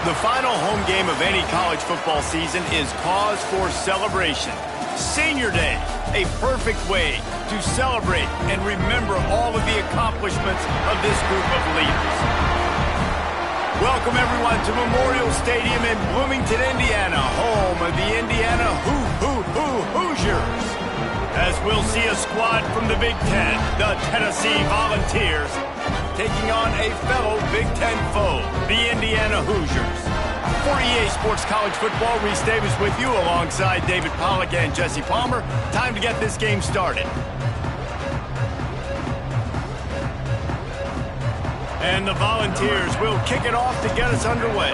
The final home game of any college football season is cause for celebration. Senior Day, a perfect way to celebrate and remember all of the accomplishments of this group of leaders. Welcome everyone to Memorial Stadium in Bloomington, Indiana, home of the Indiana Hoosiers. As we'll see a squad from the Big Ten, the Tennessee Volunteers, taking on a fellow Big Ten foe, the Indiana Hoosiers. For EA Sports College Football, Reese Davis with you alongside David Pollack and Jesse Palmer. Time to get this game started. And the Volunteers will kick it off to get us underway.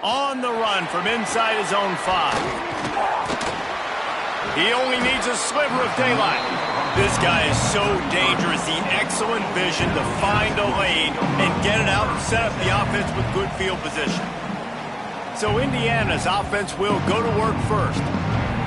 On the run from inside his own 5. He only needs a sliver of daylight. This guy is so dangerous. The excellent vision to find a lane and get it out and set up the offense with good field position. So Indiana's offense will go to work first.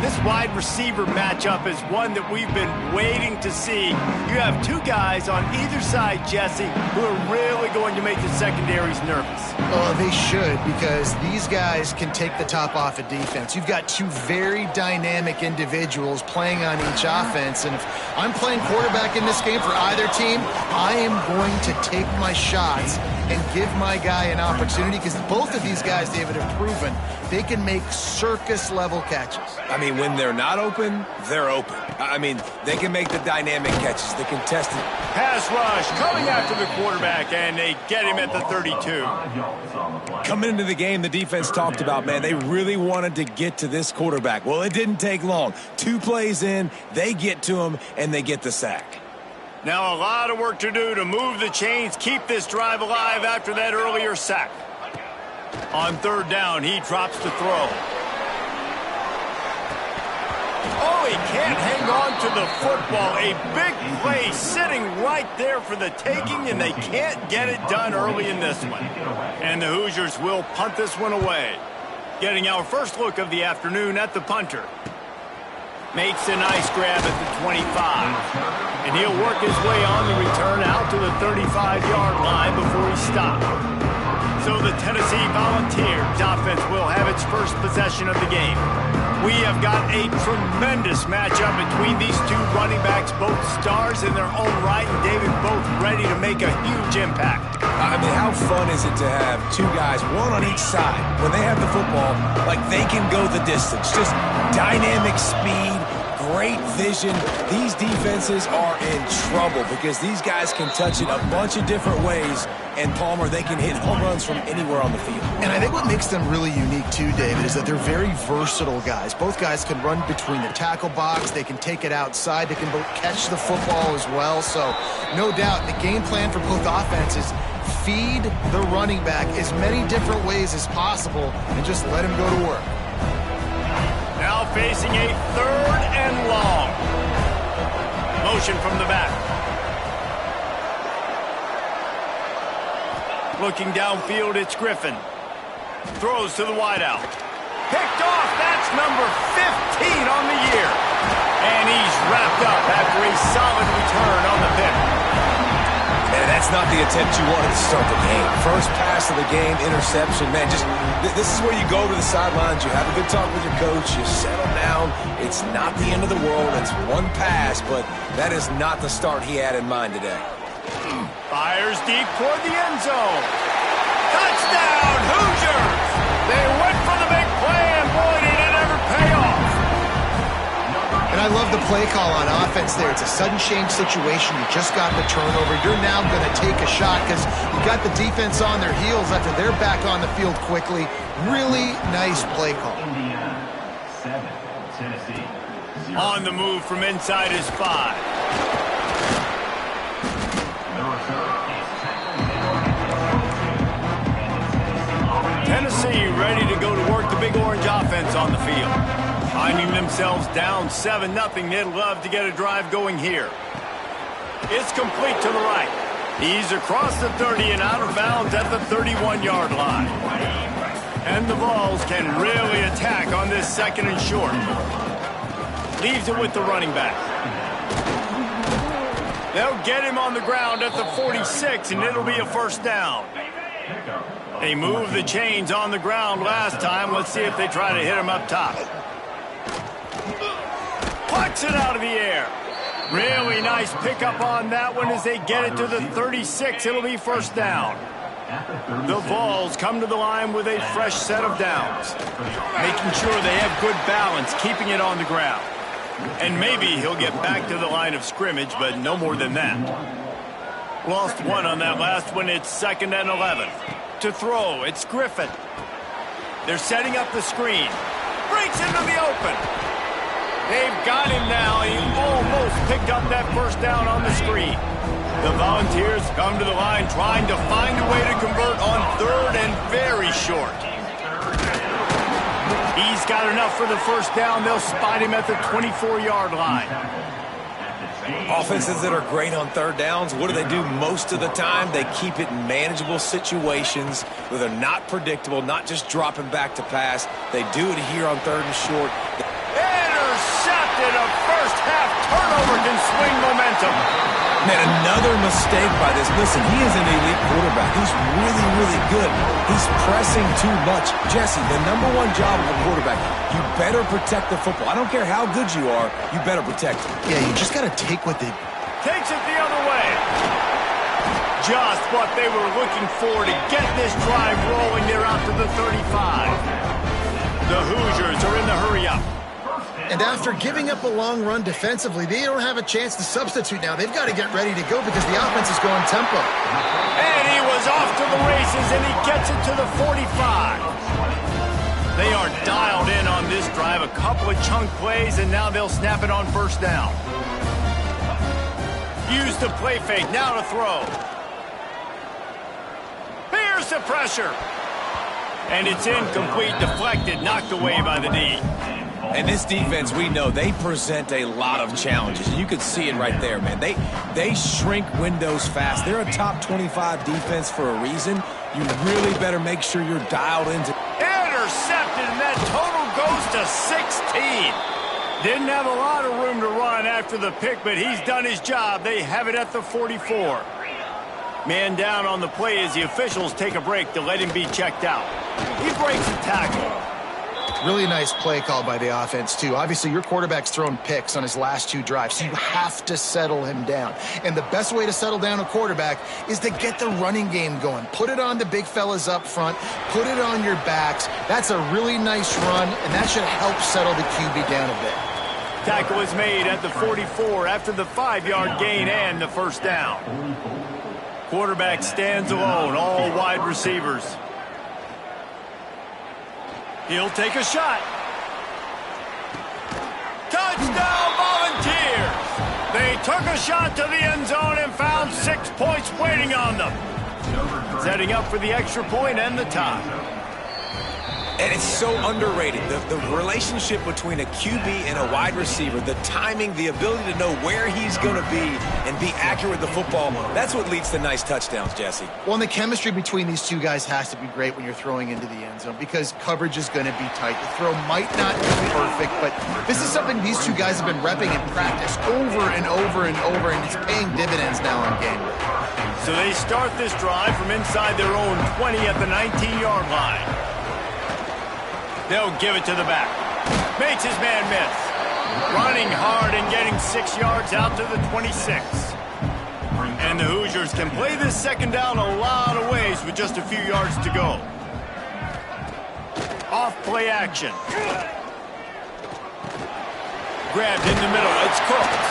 This wide receiver matchup is one that we've been waiting to see. You have two guys on either side, Jesse, who are really going to make the secondaries nervous. Well, they should, because these guys can take the top off of defense. You've got two very dynamic individuals playing on each offense, and if I'm playing quarterback in this game for either team, I am going to take my shots and give my guy an opportunity, because both of these guys, David, have proven they can make circus-level catches. I mean, when they're not open, they're open. I mean, they can make the dynamic catches, the contested. Pass rush coming after the quarterback, and they get him at the 32. Coming into the game, the defense talked about, man, they really wanted to get to this quarterback. Well, it didn't take long. 2 plays in, they get to him, and they get the sack. Now a lot of work to do to move the chains, keep this drive alive after that earlier sack. On 3rd down, he drops to throw. Oh, he can't hang on to the football. A big play sitting right there for the taking, and they can't get it done early in this one. And the Hoosiers will punt this one away. Getting our first look of the afternoon at the punter. Makes a nice grab at the 25. And he'll work his way on the return out to the 35-yard line before he stops. So the Tennessee Volunteers offense will have its first possession of the game. We have got a tremendous matchup between these two running backs, both stars in their own right, and David both ready to make a huge impact. I mean, how fun is it to have 2 guys, one on each side, when they have the football, like they can go the distance. Just dynamic speed, great vision. These defenses are in trouble because these guys can touch it a bunch of different ways, and Palmer, they can hit home runs from anywhere on the field. And I think what makes them really unique too, David, is that they're very versatile guys. Both guys can run between the tackle box, they can take it outside, they can both catch the football as well. So no doubt the game plan for both offenses, feed the running back as many different ways as possible and just let him go to work. Now facing a 3rd and long. Motion from the back. Looking downfield, it's Griffin. Throws to the wideout. Picked off, that's number 15 on the year. And he's wrapped up after a solid return on the pick. Man, that's not the attempt you wanted to start the game. First pass of the game, interception. Man, just this is where you go to the sidelines. You have a good talk with your coach. You settle down. It's not the end of the world. It's one pass, but that is not the start he had in mind today. Fires deep toward the end zone. Touchdown, Hoosiers! They went for the big play, and boy, did it ever pay off. And I love the play call on offense there. It's a sudden change situation. You just got the turnover. You're now going to take a shot because you got the defense on their heels after they're back on the field quickly. Really nice play call. Indiana 7, Tennessee 0. On the move from inside his 5. Tennessee ready to go to work the Big Orange offense on the field. Finding themselves down 7-0, they'd love to get a drive going here. It's complete to the right. He's across the 30 and out of bounds at the 31-yard line. And the Vols can really attack on this 2nd and short. Leaves it with the running back. They'll get him on the ground at the 46, and it'll be a first down. They moved the chains on the ground last time. Let's see if they try to hit him up top. Plucks it out of the air. Really nice pickup on that one as they get it to the 36. It'll be first down. The Vols come to the line with a fresh set of downs, making sure they have good balance, keeping it on the ground. And maybe he'll get back to the line of scrimmage, but no more than that. Lost one on that last one. It's 2nd and 11. To throw, it's Griffin. They're setting up the screen. Breaks into the open. They've got him now. He almost picked up that first down on the screen. The Volunteers come to the line trying to find a way to convert on 3rd and very short. He's got enough for the first down. They'll spot him at the 24-yard line. Offenses that are great on 3rd downs, what do? Most of the time, they keep it in manageable situations where they're not predictable, not just dropping back to pass. They do it here on 3rd and short. Intercepted. A first-half turnover can swing momentum. Man, another mistake by this. Listen, he is an elite quarterback. He's really, really good. He's pressing too much. Jesse, the #1 job of a quarterback, you better protect the football. I don't care how good you are, you better protect it. Yeah, you just got to take what they... Takes it the other way. Just what they were looking for to get this drive rolling. They're out to the 35. The Hoosiers are in the hurry-up. And after giving up a long run defensively, they don't have a chance to substitute now. They've got to get ready to go because the offense is going tempo. And he was off to the races, and he gets it to the 45. They are dialed in on this drive. A couple of chunk plays, and now they'll snap it on first down. Use the play fake. Now to throw. Here's the pressure. And it's incomplete, deflected, knocked away by the D. And this defense, we know, they present a lot of challenges. You can see it right there, man. They shrink windows fast. They're a top 25 defense for a reason. You really better make sure you're dialed into. Intercepted, and that total goes to 16. Didn't have a lot of room to run after the pick, but he's done his job. They have it at the 44. Man down on the play as the officials take a break to let him be checked out. He breaks the tackle. Really nice play call by the offense, too. Obviously, your quarterback's thrown picks on his last 2 drives, so you have to settle him down. And the best way to settle down a quarterback is to get the running game going. Put it on the big fellas up front. Put it on your backs. That's a really nice run, and that should help settle the QB down a bit. Tackle is made at the 44 after the 5-yard gain and the first down. Quarterback stands alone, all wide receivers. He'll take a shot. Touchdown, Volunteers! They took a shot to the end zone and found 6 points waiting on them. Setting up for the extra point and the tie. And it's so underrated. The relationship between a QB and a wide receiver, the timing, the ability to know where he's going to be and be accurate with the football, that's what leads to nice touchdowns, Jesse. Well, and the chemistry between these two guys has to be great when you're throwing into the end zone because coverage is going to be tight. The throw might not be perfect, but this is something these two guys have been repping in practice over and over and over, and it's paying dividends now on game day. So they start this drive from inside their own 20 at the 19-yard line. They'll give it to the back. Makes his man miss. Running hard and getting 6 yards out to the 26. And the Hoosiers can play this second down a lot of ways with just a few yards to go. Off play action. Grabbed in the middle. It's Cooks.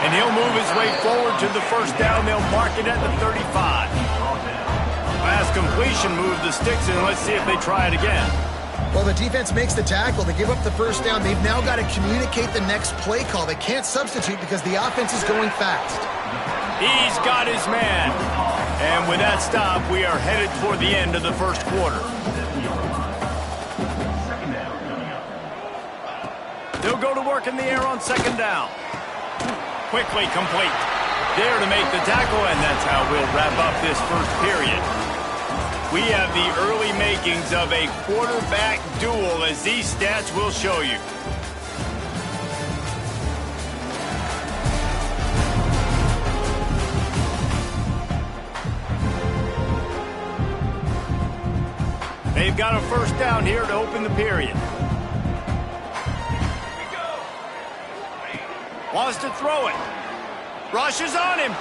And he'll move his way forward to the first down. They'll mark it at the 35. Last completion moved the sticks, and let's see if they try it again. Well, the defense makes the tackle. They give up the first down. They've now got to communicate the next play call. They can't substitute because the offense is going fast. He's got his man. And with that stop, we are headed toward the end of the first quarter. They'll go to work in the air on second down. Quickly complete. There to make the tackle, and that's how we'll wrap up this first period. We have the early makings of a quarterback duel, as these stats will show you. got a first down here to open the period. Wants to throw it. Rushes on him.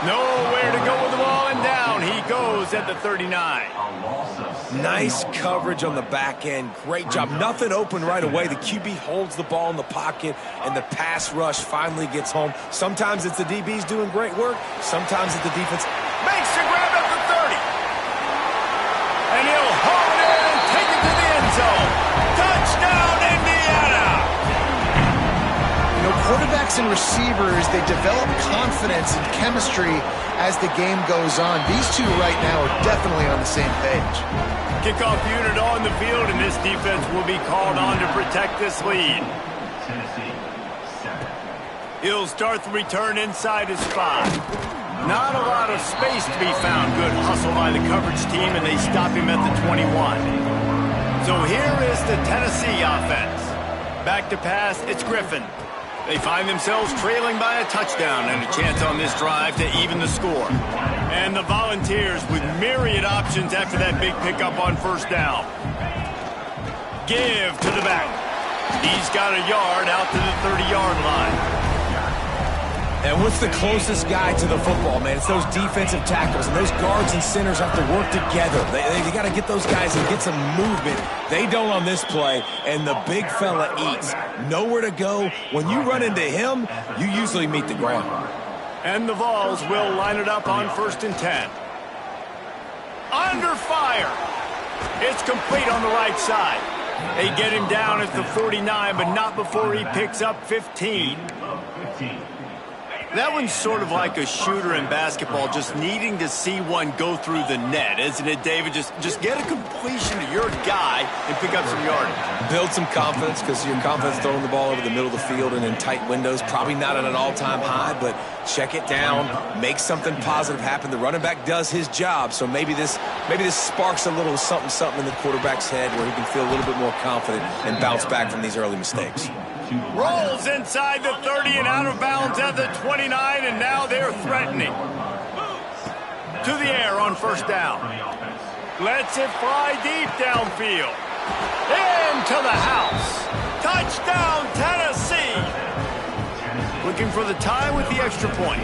Nowhere to go with the ball, and down he goes at the 39. Nice coverage on the back end. Great job. Nothing open right away. The QB holds the ball in the pocket, and the pass rush finally gets home. Sometimes it's the DBs doing great work. Sometimes it's the defense. Makes the grab at the 30. And he'll haul it in and take it to the end zone. Touchdown, Indiana! You know, quarterbacks and receivers, they develop confidence and chemistry as the game goes on. These two right now are definitely on the same page. Kickoff unit on the field, and this defense will be called on to protect this lead. Tennessee, 7. He'll start the return inside his 5. Not a lot of space to be found. Good hustle by the coverage team, and they stop him at the 21. So here is the Tennessee offense. Back to pass, it's Griffin. They find themselves trailing by a touchdown and a chance on this drive to even the score. And the Volunteers with myriad options after that big pickup on first down. Give to the back. He's got a yard out to the 30-yard line. And what's the closest guy to the football, man? It's those defensive tackles, and those guards and centers have to work together. They got to get those guys and get some movement. They don't on this play, and the big fella eats. Nowhere to go. When you run into him, you usually meet the ground. And the Vols will line it up on 1st and 10. Under fire. It's complete on the right side. They get him down at the 49, but not before he picks up 15. That one's sort of like a shooter in basketball, just needing to see one go through the net, isn't it, David? Just get a completion to your guy and pick up some yardage. Build some confidence, because your confidence throwing the ball over the middle of the field and in tight windows, probably not at an all-time high, but check it down, make something positive happen. The running back does his job, so maybe this sparks a little something in the quarterback's head where he can feel a little bit more confident and bounce back from these early mistakes. Rolls inside the 30 and out of bounds at the 29, and now they're threatening. To the air on first down. Lets it fly deep downfield. Into the house. Touchdown, Tennessee. Looking for the tie with the extra point.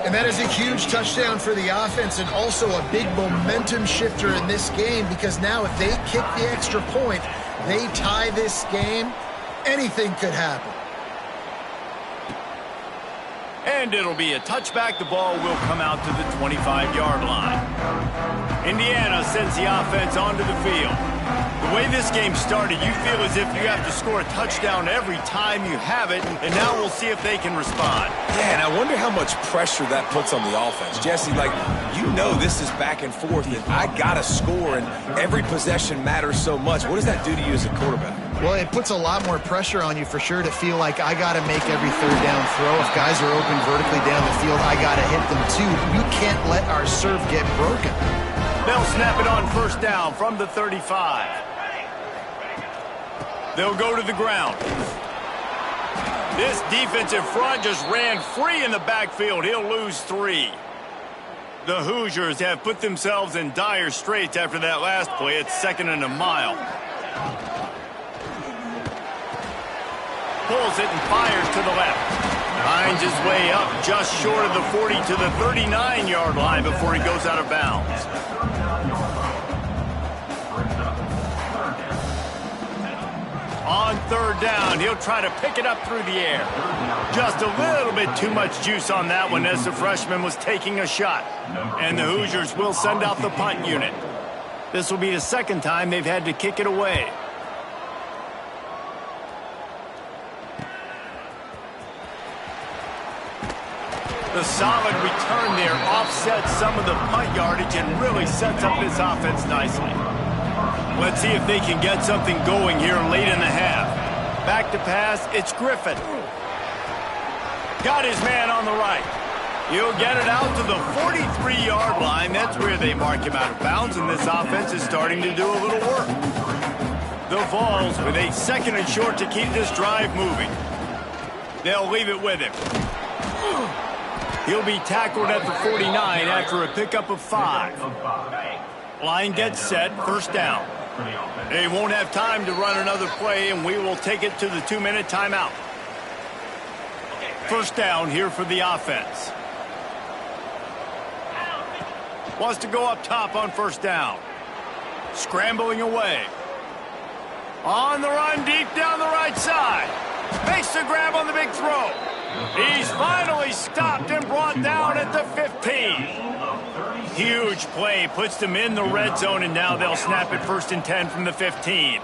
And that is a huge touchdown for the offense, and also a big momentum shifter in this game, because now if they kick the extra point, they tie this game, anything could happen. And it'll be a touchback. The ball will come out to the 25-yard line. Indiana sends the offense onto the field. The way this game started, you feel as if you have to score a touchdown every time you have it, and now we'll see if they can respond. Yeah, and I wonder how much pressure that puts on the offense. Jesse, this is back and forth, and I got to score, and every possession matters so much. What does that do to you as a quarterback? Well, it puts a lot more pressure on you for sure to feel like I got to make every third down throw. If guys are open vertically down the field, I got to hit them too. We can't let our serve get broken. They'll snap it on first down from the 35. They'll go to the ground. This defensive front just ran free in the backfield. He'll lose 3. The Hoosiers have put themselves in dire straits after that last play. It's 2nd and a mile. Pulls it and fires to the left. Finds his way up just short of the 40 to the 39-yard line before he goes out of bounds. On third down, he'll try to pick it up through the air. Just a little bit too much juice on that one as the freshman was taking a shot. And the Hoosiers will send out the punt unit. This will be the second time they've had to kick it away. The solid return there offsets some of the punt yardage and really sets up this offense nicely. Let's see if they can get something going here late in the half. Back to pass, it's Griffin. Got his man on the right. He'll get it out to the 43-yard line. That's where they mark him out of bounds, and this offense is starting to do a little work. The Vols with a 2nd and short to keep this drive moving. They'll leave it with him. He'll be tackled at the 49 after a pickup of 5. Line gets set, first down. They won't have time to run another play, and we will take it to the 2-minute timeout. First down here for the offense. Wants to go up top on first down. Scrambling away. On the run, deep down the right side. Makes the grab on the big throw. He's finally stopped and brought down at the 15. Huge play, puts them in the red zone, and now they'll snap it 1st and 10 from the 15.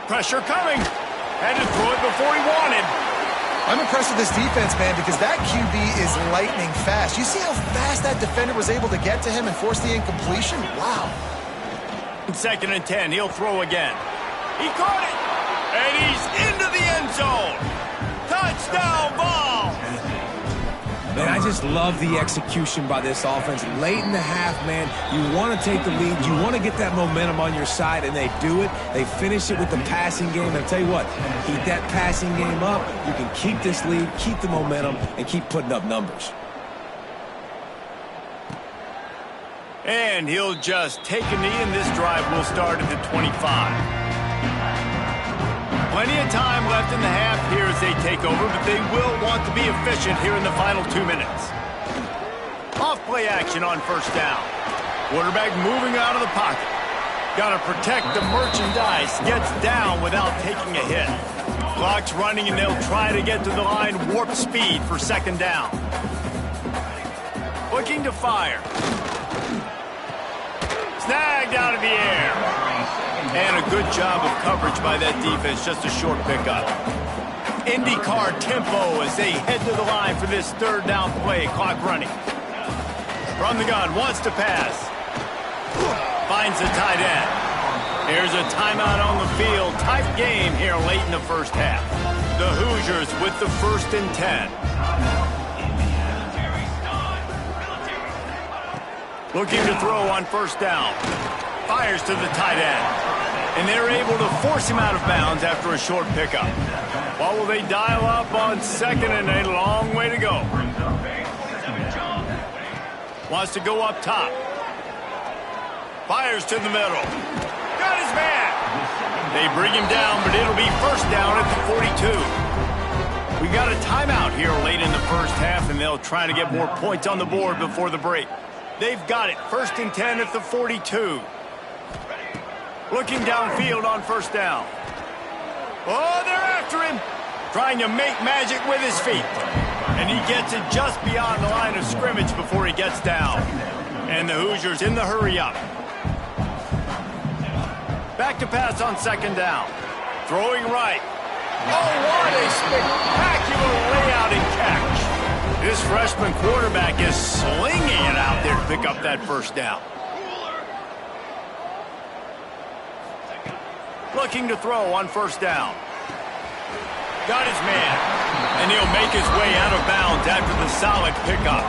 Pressure coming. Had to throw it before he wanted. I'm impressed with this defense, man, because that QB is lightning fast. You see how fast that defender was able to get to him and force the incompletion? Wow. 2nd and 10, he'll throw again. He caught it, and he's into the end zone. Touchdown ball. Man, I just love the execution by this offense. Late in the half, man, you want to take the lead. You want to get that momentum on your side, and they do it. They finish it with the passing game. And I'll tell you what, keep that passing game up. You can keep this lead, keep the momentum, and keep putting up numbers. And he'll just take a knee, and this drive will start at the 25. Plenty of time left in the half here as they take over, but they will want to be efficient here in the final 2 minutes. Off play action on first down. Quarterback moving out of the pocket. Got to protect the merchandise. Gets down without taking a hit. Clock's running, and they'll try to get to the line warp speed for 2nd down. Looking to fire. Snagged out of the air. And a good job of coverage by that defense, just a short pickup. IndyCar tempo as they head to the line for this 3rd down play. Clock running. From the gun, wants to pass. Finds the tight end. Here's a timeout on the field. Tight game here late in the first half. The Hoosiers with the 1st and 10. Looking to throw on first down. Fires to the tight end. And they're able to force him out of bounds after a short pickup. What will they dial up on 2nd and a long way to go? Wants to go up top. Fires to the middle. Got his man. They bring him down, but it'll be first down at the 42. We got a timeout here late in the first half, and they'll try to get more points on the board before the break. They've got it. 1st and 10 at the 42. Looking downfield on first down. Oh, they're after him. Trying to make magic with his feet. And he gets it just beyond the line of scrimmage before he gets down. And the Hoosiers in the hurry up. Back to pass on 2nd down. Throwing right. Oh, what a spectacular layout and catch. This freshman quarterback is slinging it out there to pick up that first down. Looking to throw on first down. Got his man. And he'll make his way out of bounds after the solid pickup.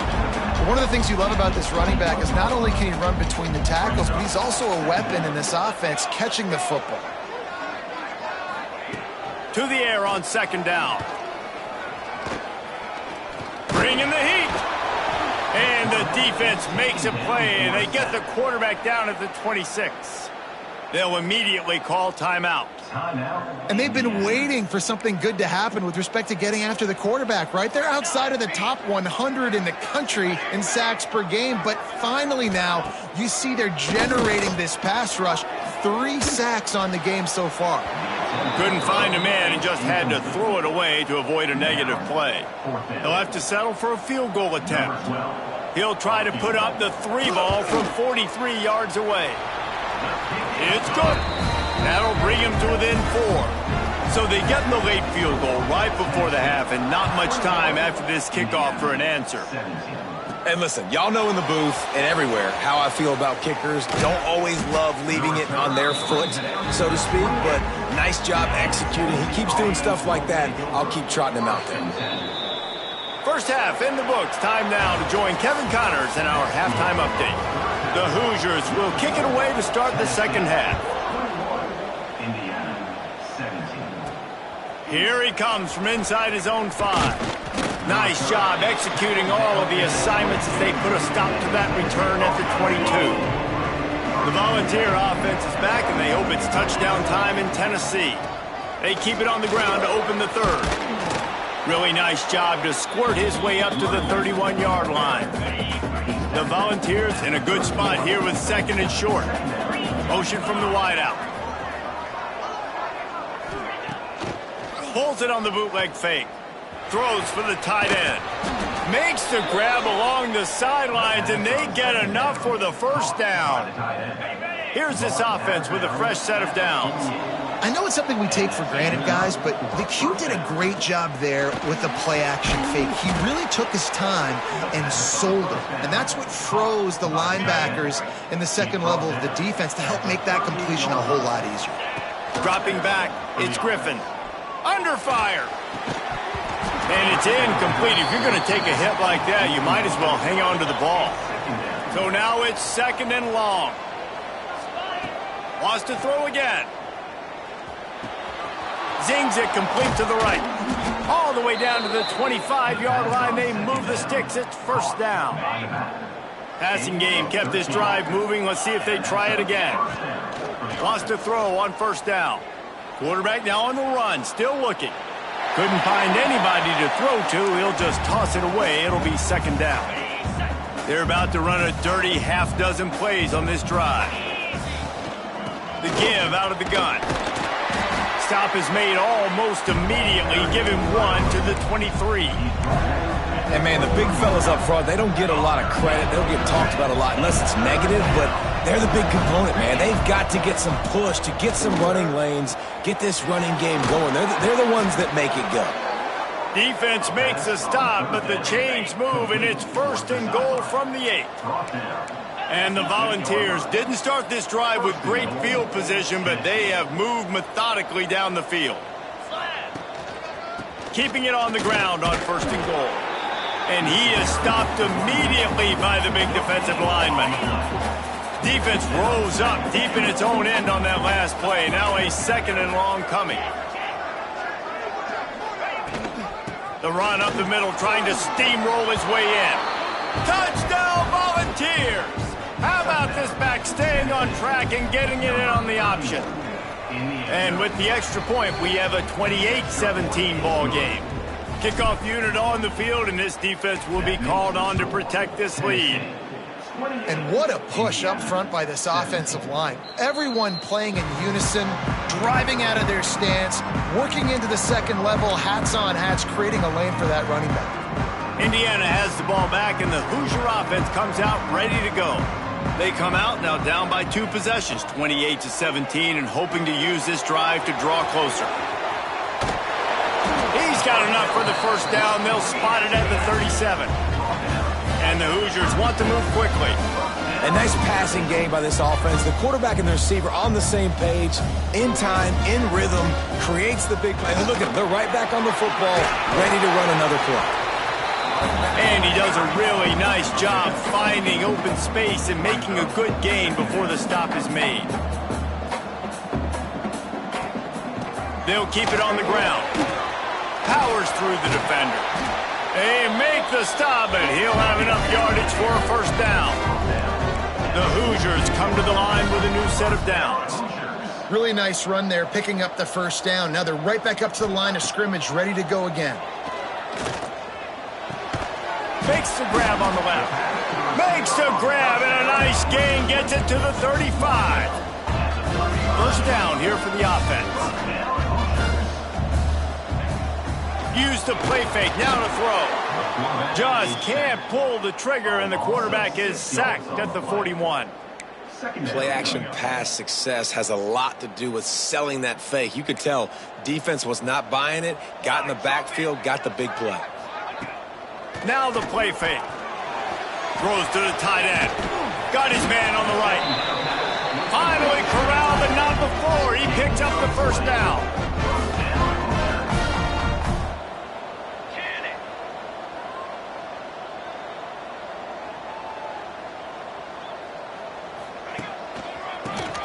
One of the things you love about this running back is not only can he run between the tackles, but he's also a weapon in this offense, catching the football. To the air on 2nd down. Bringing the heat. And the defense makes a play, and they get the quarterback down at the 26. They'll immediately call timeout. And they've been waiting for something good to happen with respect to getting after the quarterback, right? They're outside of the top 100 in the country in sacks per game, but finally now you see they're generating this pass rush. 3 sacks on the game so far. Couldn't find a man and just had to throw it away to avoid a negative play. He'll have to settle for a field goal attempt. He'll try to put up the 3 ball from 43 yards away. It's good. That'll bring him to within 4. So they get the late field goal right before the half, and not much time after this kickoff for an answer. And listen, y'all know in the booth and everywhere how I feel about kickers. Don't always love leaving it on their foot, so to speak, but nice job executing. He keeps doing stuff like that. I'll keep trotting him out there. First half in the books. Time now to join Kevin Connors in our halftime update. The Hoosiers will kick it away to start the second half. Indiana, 17. Here he comes from inside his own 5. Nice job executing all of the assignments as they put a stop to that return at the 22. The Volunteer offense is back, and they hope it's touchdown time in Tennessee. They keep it on the ground to open the third. Really nice job to squirt his way up to the 31-yard line. The Volunteers in a good spot here with second and short. Motion from the wideout. Pulls it on the bootleg fake. Throws for the tight end. Makes the grab along the sidelines, and they get enough for the first down. Here's this offense with a fresh set of downs. I know it's something we take for granted, guys, but the Q did a great job there with the play-action fake. He really took his time and sold it, and that's what froze the linebackers in the second level of the defense to help make that completion a whole lot easier. Dropping back, it's Griffin. Under fire. And it's incomplete. If you're going to take a hit like that, you might as well hang on to the ball. So now it's second and long. Wants to throw again. Zings it complete to the right. All the way down to the 25-yard line. They move the sticks. It's first down. Passing game kept this drive moving. Let's see if they try it again. Wants to throw on first down. Quarterback now on the run. Still looking. Couldn't find anybody to throw to. He'll just toss it away. It'll be second down. They're about to run a dirty half-dozen plays on this drive. The give out of the gun. Stop is made almost immediately. Give him one to the 23. And, man, the big fellas up front, they don't get a lot of credit. They don't get talked about a lot unless it's negative, but they're the big component, man. They've got to get some push, to get some running lanes, get this running game going. They're the ones that make it go. Defense makes a stop, but the chains move, and it's first and goal from the 8. And the Volunteers didn't start this drive with great field position, but they have moved methodically down the field. Keeping it on the ground on first and goal. And he is stopped immediately by the big defensive lineman. Defense rose up deep in its own end on that last play. Now a second and long coming. The run up the middle, trying to steamroll his way in. Touchdown, Volunteers! How about this back staying on track and getting it in on the option? And with the extra point, we have a 28-17 ball game. Kickoff unit on the field, and this defense will be called on to protect this lead. And what a push up front by this offensive line. Everyone playing in unison, driving out of their stance, working into the second level, hats on hats, creating a lane for that running back. Indiana has the ball back, and the Hoosier offense comes out ready to go. They come out now down by 2 possessions, 28-17, and hoping to use this drive to draw closer. He's got enough for the first down. They'll spot it at the 37. And the Hoosiers want to move quickly. A nice passing game by this offense. The quarterback and the receiver on the same page, in time, in rhythm, creates the big play. And look at them, they're right back on the football, ready to run another play. And he does a really nice job finding open space and making a good gain before the stop is made. They'll keep it on the ground. Powers through the defender. They make the stop, and he'll have enough yardage for a first down. The Hoosiers come to the line with a new set of downs. Really nice run there, picking up the first down. Now they're right back up to the line of scrimmage, ready to go again. Makes the grab on the left. Makes the grab, and a nice gain gets it to the 35. First down here for the offense. Use the play fake, now to throw. Just can't pull the trigger, and the quarterback is sacked at the 41. Play-action pass success has a lot to do with selling that fake. You could tell defense was not buying it, got in the backfield, got the big play. Now the play fake. Throws to the tight end. Got his man on the right. Finally corralled, but not before. He picked up the first down.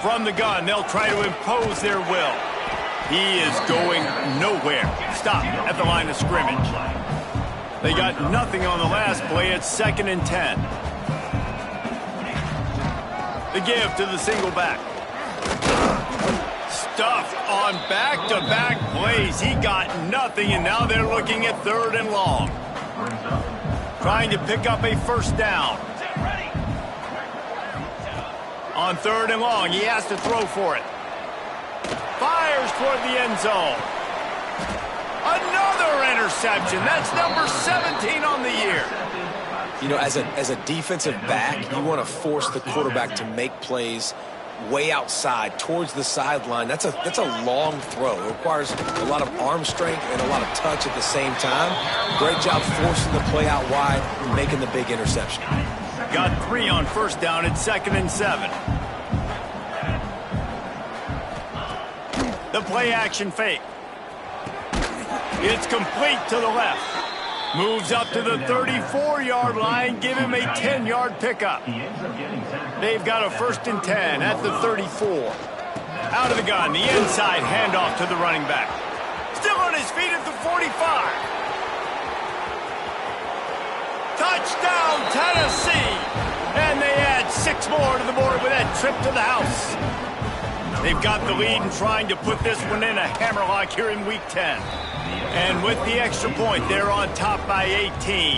From the gun, they'll try to impose their will. He is going nowhere. Stop at the line of scrimmage. They got nothing on the last play. It's 2nd and 10. The give to the single back. Stuffed on back-to-back plays. He got nothing, and now they're looking at 3rd and long. Trying to pick up a first down. On 3rd and long, he has to throw for it. Fires toward the end zone. Another interception. That's number 17 on the year. You know, as a defensive back, you want to force the quarterback to make plays way outside towards the sideline. That's a long throw. It requires a lot of arm strength and a lot of touch at the same time. Great job forcing the play out wide and making the big interception. Got 3 on first down at 2nd and 7. The play action fake. It's complete to the left. Moves up to the 34-yard line. Give him a 10-yard pickup. They've got a 1st and 10 at the 34. Out of the gun, the inside handoff to the running back. Still on his feet at the 45. Touchdown, Tennessee! And they add 6 more to the board with that trip to the house. They've got the lead and trying to put this one in a hammerlock here in Week 10. And with the extra point, they're on top by 18.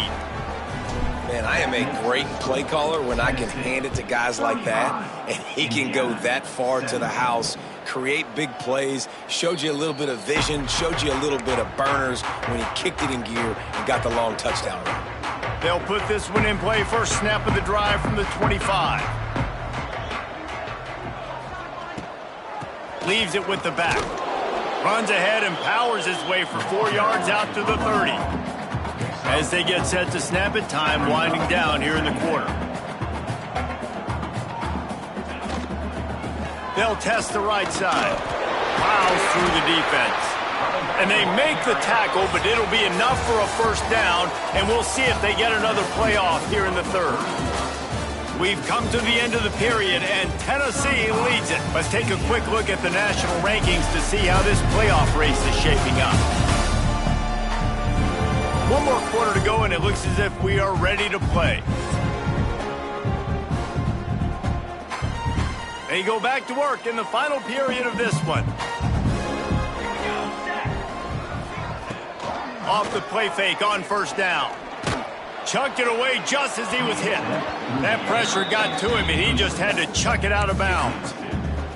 Man, I am a great play caller when I can hand it to guys like that, and he can go that far to the house, create big plays, showed you a little bit of vision, showed you a little bit of burners when he kicked it in gear and got the long touchdown run. They'll put this one in play. First snap of the drive from the 25. Leaves it with the back. Runs ahead and powers his way for 4 yards out to the 30. As they get set to snap it, time winding down here in the quarter. They'll test the right side. Plows through the defense. And they make the tackle, but it'll be enough for a first down, and we'll see if they get another playoff here in the 3rd. We've come to the end of the period, and Tennessee leads it. Let's take a quick look at the national rankings to see how this playoff race is shaping up. 1 more quarter to go, and it looks as if we are ready to play. They go back to work in the final period of this one. Off the play fake on first down. Chucked it away just as he was hit. That pressure got to him, and he just had to chuck it out of bounds.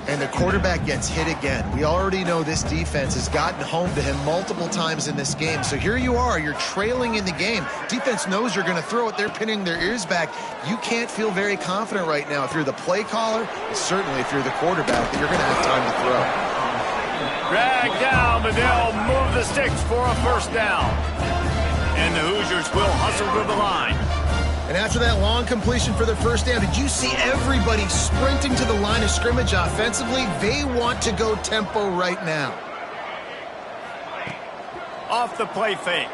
And the quarterback gets hit again. We already know this defense has gotten home to him multiple times in this game. So here you are, you're trailing in the game. Defense knows you're going to throw it. They're pinning their ears back. You can't feel very confident right now if you're the play caller, and certainly if you're the quarterback, that you're going to have time to throw. Dragged down, but they'll move the sticks for a first down. And the Hoosiers will hustle to the line. And after that long completion for their first down, did you see everybody sprinting to the line of scrimmage offensively? They want to go tempo right now. Off the play fake.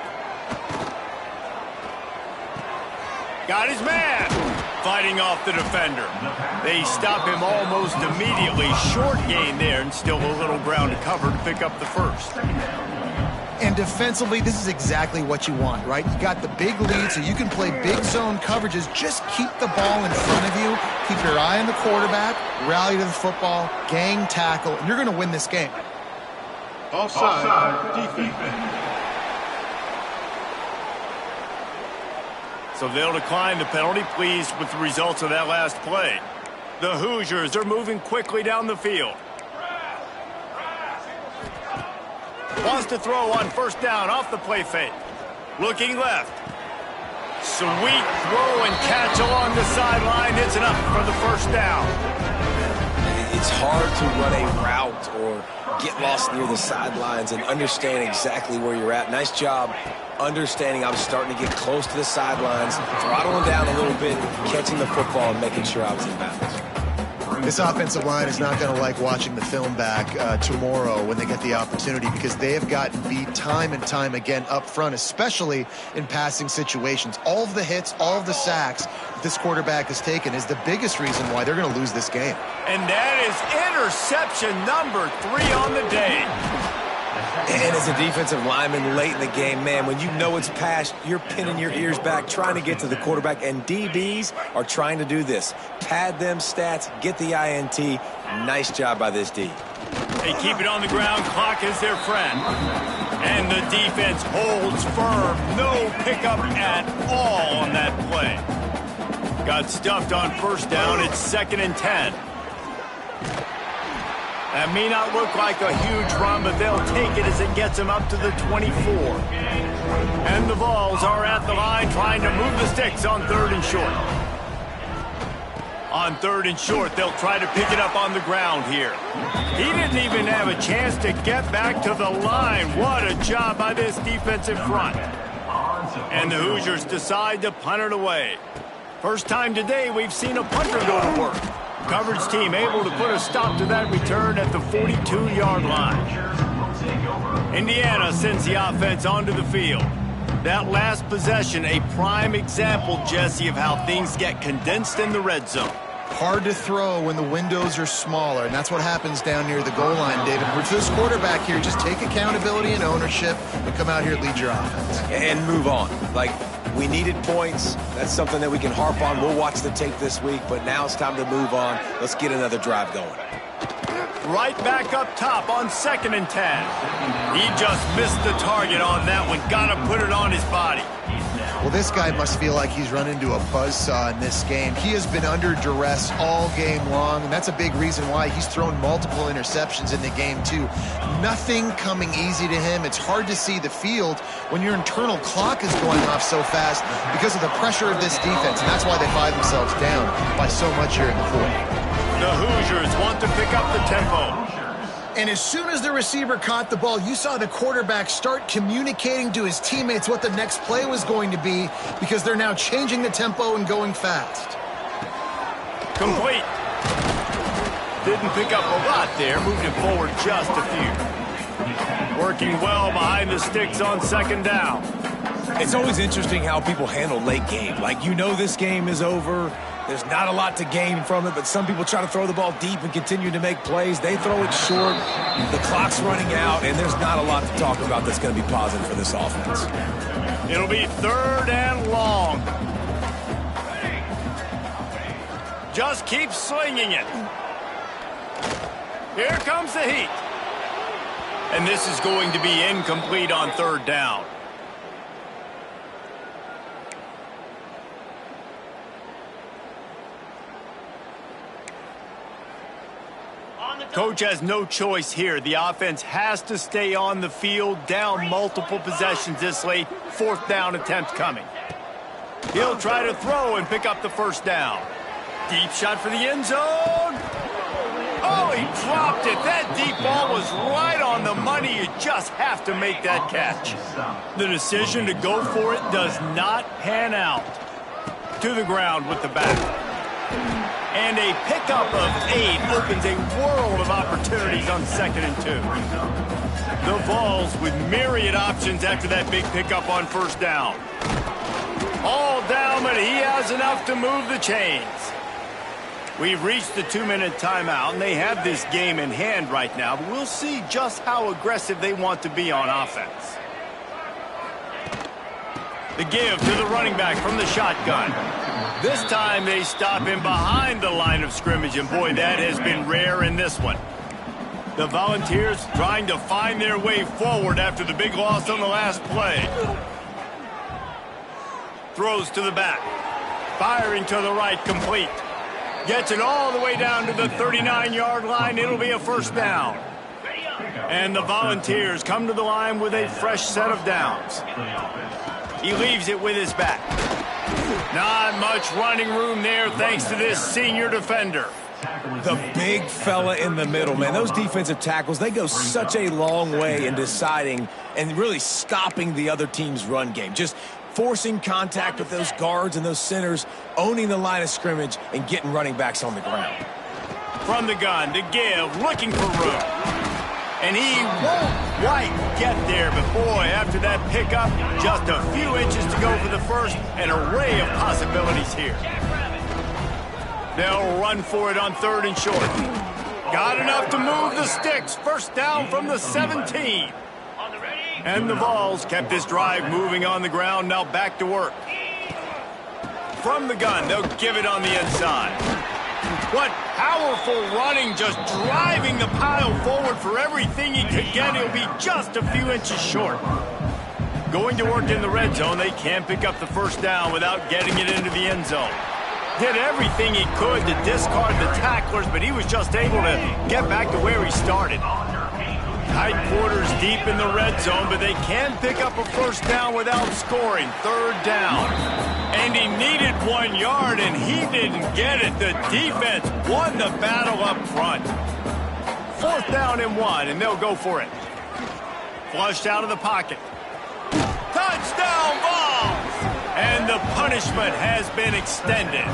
Got his man. Fighting off the defender. They stop him almost immediately. Short gain there, and still a little ground to cover to pick up the first. And defensively, this is exactly what you want, right? You got the big lead, so you can play big zone coverages. Just keep the ball in front of you. Keep your eye on the quarterback. Rally to the football. Gang tackle. And you're going to win this game. Offside defense. So they'll decline the penalty, pleased with the results of that last play. The Hoosiers are moving quickly down the field. Wants to throw on first down off the play fake. Looking left. Sweet throw and catch along the sideline. It's enough for the first down. It's hard to run a route or get lost near the sidelines and understand exactly where you're at. Nice job understanding I'm starting to get close to the sidelines, throttling down a little bit, catching the football and making sure I was in bounds. This offensive line is not going to like watching the film back tomorrow when they get the opportunity, because they have gotten beat time and time again up front, especially in passing situations. All of the hits, all of the sacks that this quarterback has taken is the biggest reason why they're going to lose this game. And that is interception number 3 on the day. And as a defensive lineman late in the game, man, when you know it's past, you're pinning your ears back, trying to get to the quarterback, and DBs are trying to do this. Pad them stats, get the INT. Nice job by this D. They keep it on the ground. Clock is their friend. And the defense holds firm. No pickup at all on that play. Got stuffed on first down. It's 2nd and 10. That may not look like a huge run, but they'll take it as it gets them up to the 24. And the Vols are at the line trying to move the sticks on 3rd and short. On 3rd and short, they'll try to pick it up on the ground here. He didn't even have a chance to get back to the line. What a job by this defensive front. And the Hoosiers decide to punt it away. First time today we've seen a punter go to work. Coverage team able to put a stop to that return at the 42-yard line. Indiana sends the offense onto the field. That last possession, a prime example, Jesse, of how things get condensed in the red zone. Hard to throw when the windows are smaller, and that's what happens down near the goal line, David. For this quarterback here, just take accountability and ownership and come out here and lead your offense. And move on. Like, we needed points. That's something that we can harp on. We'll watch the tape this week, but now it's time to move on. Let's get another drive going. Right back up top on 2nd and 10. He just missed the target on that one. Got to put it on his body. Well, this guy must feel like he's run into a buzzsaw in this game. He has been under duress all game long, and that's a big reason why he's thrown multiple interceptions in the game, too. Nothing coming easy to him. It's hard to see the field when your internal clock is going off so fast because of the pressure of this defense, and that's why they find themselves down by so much here in the fourth. The Hoosiers want to pick up the tempo. And as soon as the receiver caught the ball, you saw the quarterback start communicating to his teammates what the next play was going to be because they're now changing the tempo and going fast. Complete. Didn't pick up a lot there. Moved it forward just a few. Working well behind the sticks on 2nd down. It's always interesting how people handle late game. Like, you know this game is over. There's not a lot to gain from it, but some people try to throw the ball deep and continue to make plays. They throw it short. The clock's running out, and there's not a lot to talk about that's going to be positive for this offense. It'll be 3rd and long. Just keep slinging it. Here comes the heat. And this is going to be incomplete on 3rd down. Coach has no choice here. The offense has to stay on the field, down multiple possessions this late. 4th down attempt coming. He'll try to throw and pick up the 1st down. Deep shot for the end zone. Oh, he dropped it. That deep ball was right on the money. You just have to make that catch. The decision to go for it does not pan out. To the ground with the back. And a pickup of 8 opens a world of opportunities on 2nd and 2. The Vols with myriad options after that big pickup on 1st down. All down, but he has enough to move the chains. We've reached the 2-minute timeout, and they have this game in hand right now, but we'll see just how aggressive they want to be on offense. The give to the running back from the shotgun. This time they stop him behind the line of scrimmage, and boy, that has been rare in this one. The Volunteers trying to find their way forward after the big loss on the last play. Throws to the back. Firing to the right, complete. Gets it all the way down to the 39-yard line. It'll be a 1st down. And the Volunteers come to the line with a fresh set of downs. He leaves it with his back. Not much running room there thanks to this senior defender. The big fella in the middle, man. Those defensive tackles, they go such a long way in deciding and really stopping the other team's run game. Just forcing contact with those guards and those centers, owning the line of scrimmage, and getting running backs on the ground. From the gun to give, looking for room. And he won't quite get there, but boy, after that pickup, just a few inches to go for the first, an array of possibilities here. They'll run for it on 3rd and short. Got enough to move the sticks. First down from the 17. And the Vols kept this drive moving on the ground. Now back to work. From the gun, they'll give it on the inside. What powerful running, just driving the pile forward for everything he could get. He'll be just a few inches short. Going to work in the red zone, they can't pick up the first down without getting it into the end zone. Did everything he could to discard the tacklers, but he was just able to get back to where he started. Tight quarters deep in the red zone, but they can pick up a first down without scoring. Third down. And he needed 1 yard, and he didn't get it. The defense won the battle up front. Fourth down and 1, and they'll go for it. Flushed out of the pocket. Touchdown, Vols! And the punishment has been extended.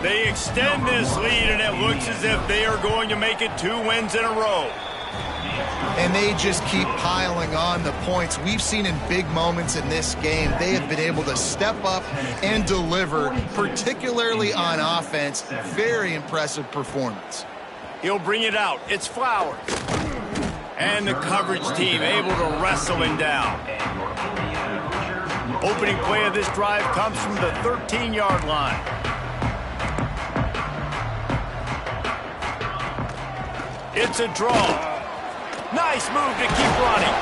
They extend this lead, and it looks as if they are going to make it 2 wins in a row. And they just keep piling on the points. We've seen in big moments in this game, they have been able to step up and deliver, particularly on offense. Very impressive performance. He'll bring it out. It's Flowers. And the coverage team able to wrestle him down. Opening play of this drive comes from the 13-yard line. It's a draw. Nice move to keep running.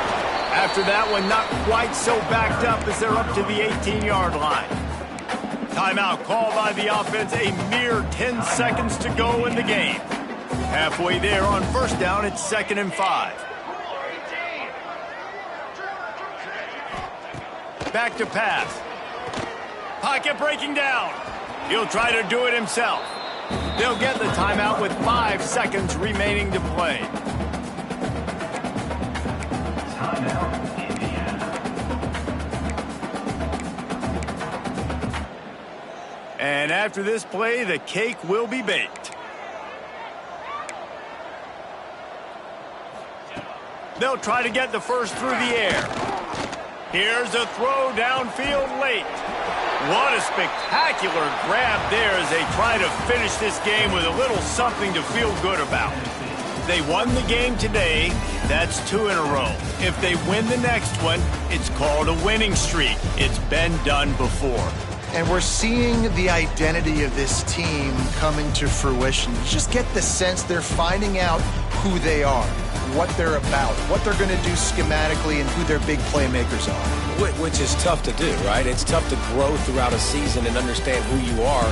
After that one, not quite so backed up as they're up to the 18-yard line. Timeout called by the offense. A mere 10 seconds to go in the game. Halfway there on first down, it's 2nd and 5. Back to pass. Pocket breaking down. He'll try to do it himself. They'll get the timeout with 5 seconds remaining to play. And after this play, the cake will be baked. They'll try to get the first through the air. Here's a throw downfield late. What a spectacular grab there as they try to finish this game with a little something to feel good about. They won the game today. That's 2 in a row. If they win the next one, it's called a winning streak. It's been done before. And we're seeing the identity of this team coming to fruition. You just get the sense they're finding out who they are, what they're about, what they're going to do schematically, and who their big playmakers are. Which is tough to do, right? It's tough to grow throughout a season and understand who you are